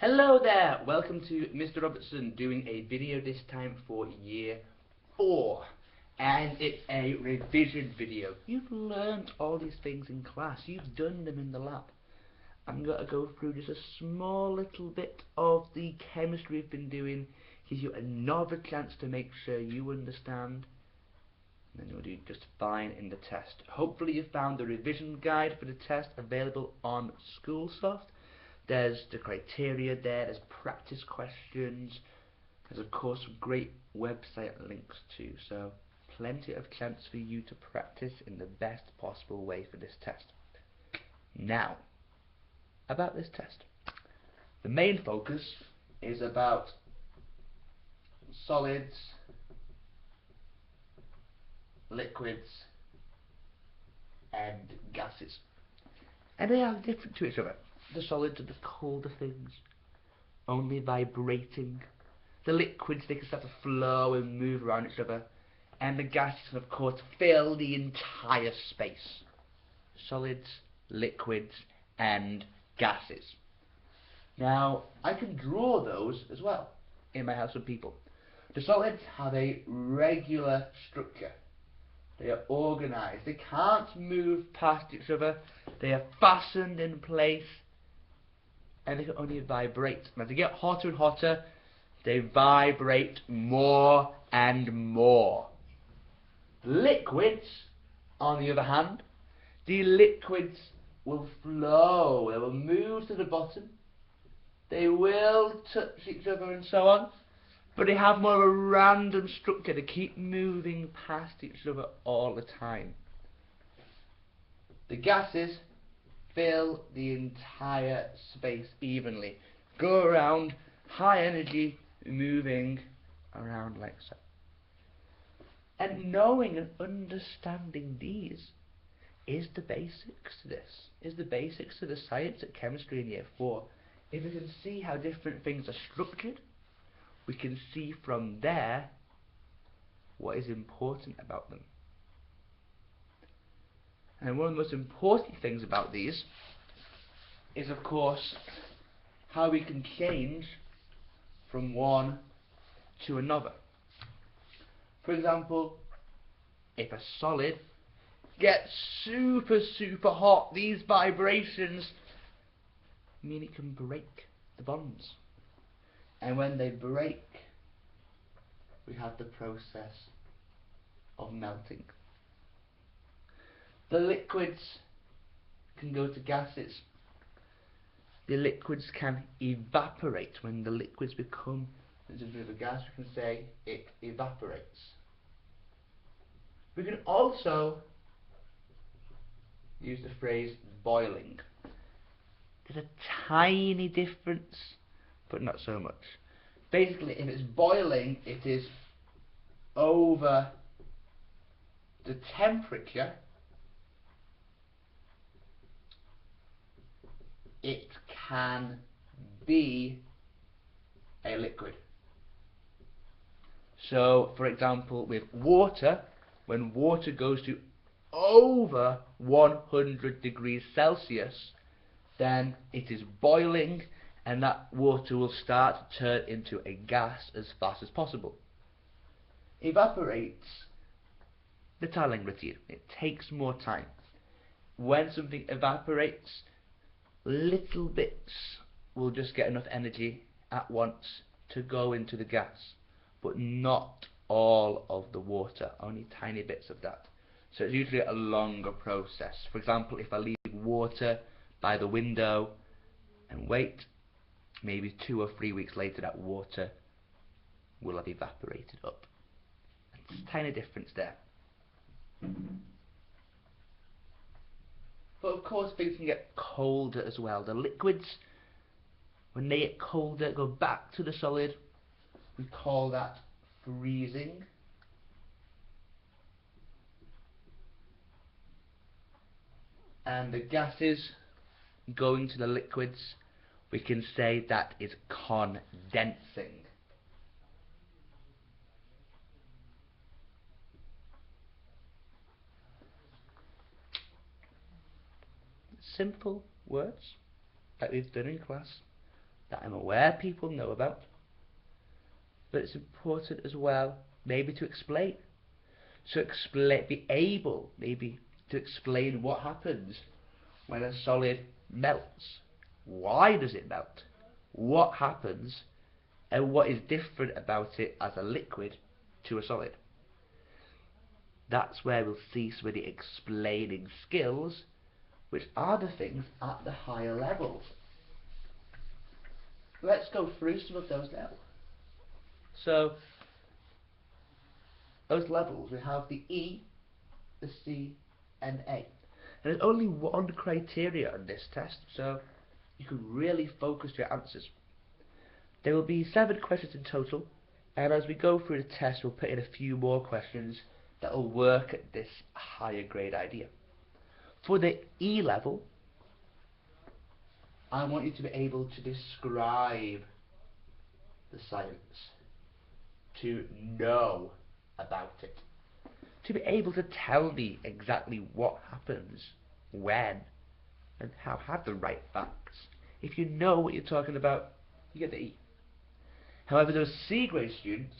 Hello there, welcome to Mr. Robertson doing a video this time for year 4, and it's a revision video. You've learnt all these things in class, you've done them in the lab. I'm going to go through just a small little bit of the chemistry we've been doing, gives you another chance to make sure you understand, and then you'll do just fine in the test. Hopefully you found the revision guide for the test available on SchoolSoft. There's the criteria there's practice questions, there's of course some great website links too, so plenty of chance for you to practice in the best possible way for this test. Now, about this test. The main focus is about solids, liquids, and gases. And they are different to each other. The solids are the colder things, only vibrating. The liquids, they can start to flow and move around each other. And the gases can of course fill the entire space. Solids, liquids, and gases. Now, I can draw those as well in my house with people. The solids have a regular structure. They are organised. They can't move past each other. They are fastened in place. And they can only vibrate. And as they get hotter and hotter, they vibrate more and more. Liquids, on the other hand, the liquids will flow, they will move to the bottom, they will touch each other and so on, but they have more of a random structure. They keep moving past each other all the time. The gases fill the entire space evenly, go around, high energy, moving around like so. And knowing and understanding these is the basics to this, is the basics to the science of chemistry in year 4. If we can see how different things are structured, we can see from there what is important about them. And one of the most important things about these is of course how we can change from one to another. For example, if a solid gets super hot, these vibrations mean it can break the bonds. And when they break, we have the process of melting. The liquids can go to gases. The liquids can evaporate. When the liquids become a bit of a gas, we can say it evaporates. We can also use the phrase boiling. There's a tiny difference, but not so much. Basically, if it's boiling, it is over the temperature it can be a liquid. So, for example, with water, when water goes to over 100 degrees Celsius, then it is boiling, and that water will start to turn into a gas as fast as possible. Evaporates, the telling with you, it takes more time. When something evaporates, little bits will just get enough energy at once to go into the gas, but not all of the water, only tiny bits of that. So it's usually a longer process. For example, if I leave water by the window and wait, maybe 2 or 3 weeks later that water will have evaporated up. It's a tiny difference there. But of course things can get colder as well. The liquids, when they get colder, go back to the solid. We call that freezing. And the gases going to the liquids, we can say that is condensing. Simple words that we've done in class that I'm aware people know about, but it's important as well maybe to explain. So be able maybe to explain what happens when a solid melts. Why does it melt? What happens and what is different about it as a liquid to a solid? That's where we'll see some of the explaining skills, which are the things at the higher levels. Let's go through some of those now. So, those levels, we have the E, the C, and A. And there's only one criteria on this test, so you can really focus your answers. There will be 7 questions in total, and as we go through the test, we'll put in a few more questions that will work at this higher grade idea. For the E level, I want you to be able to describe the science, to know about it, to be able to tell me exactly what happens, when, and how. Have the right facts. If you know what you're talking about, you get the E. However, those C grade students,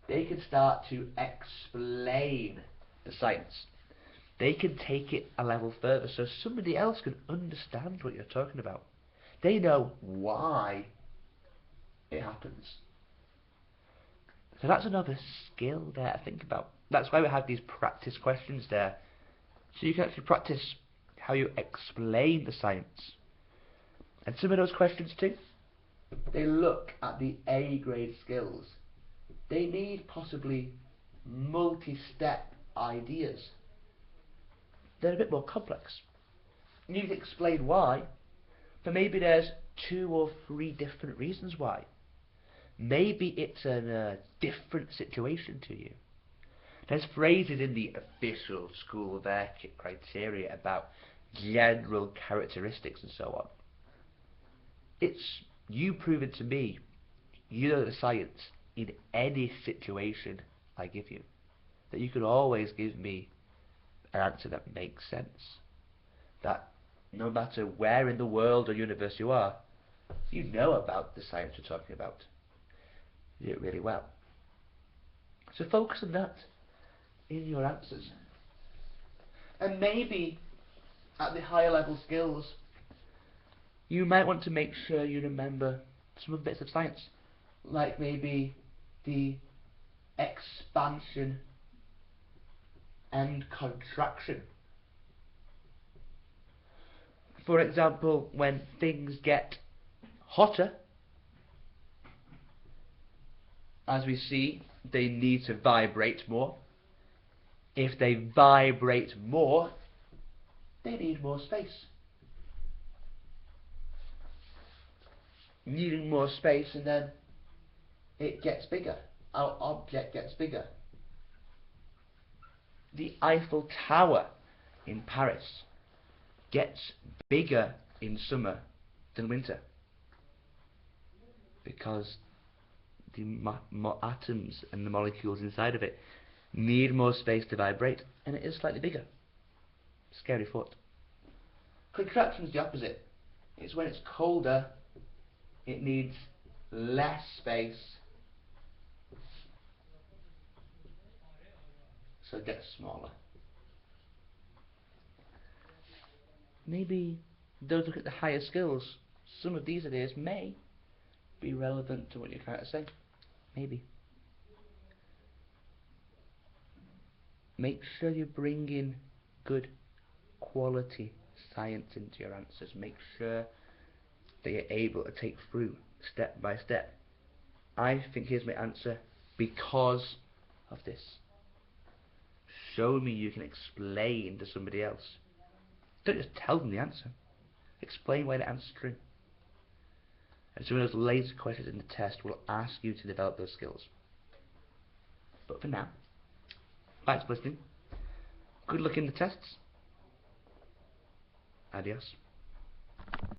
they can start to explain the science. They can take it a level further so somebody else can understand what you're talking about. They know why it happens. So that's another skill there to think about. That's why we have these practice questions there. So you can actually practice how you explain the science. And some of those questions too, they look at the A grade skills. They need possibly multi-step ideas. They're a bit more complex. You need to explain why, but maybe there's 2 or 3 different reasons why. Maybe it's a different situation to you. There's phrases in the official school of etiquette criteria about general characteristics and so on. It's you proving to me you know the science in any situation I give you, that you can always give me an answer that makes sense, that no matter where in the world or universe you are, you know about the science we're talking about. You do it really well. So focus on that in your answers. And maybe at the higher level skills, you might want to make sure you remember some of the bits of science, like maybe the expansion and contraction. For example, when things get hotter, as we see, they need to vibrate more. If they vibrate more, they need more space. Needing more space, and then it gets bigger. Our object gets bigger. The Eiffel Tower in Paris gets bigger in summer than winter, because the atoms and the molecules inside of it need more space to vibrate, and it is slightly bigger. Scary thought. Contraction is the opposite. It's when it's colder, it needs less space, so it gets smaller. Maybe those look at the higher skills. Some of these ideas may be relevant to what you're trying to say. Maybe. Make sure you bring in good quality science into your answers. Make sure that you're able to take through step by step. I think here's my answer because of this. Show me you can explain to somebody else. Don't just tell them the answer. Explain why the answer's true. And some of those later questions in the test will ask you to develop those skills. But for now, thanks for listening. Good luck in the tests. Adios.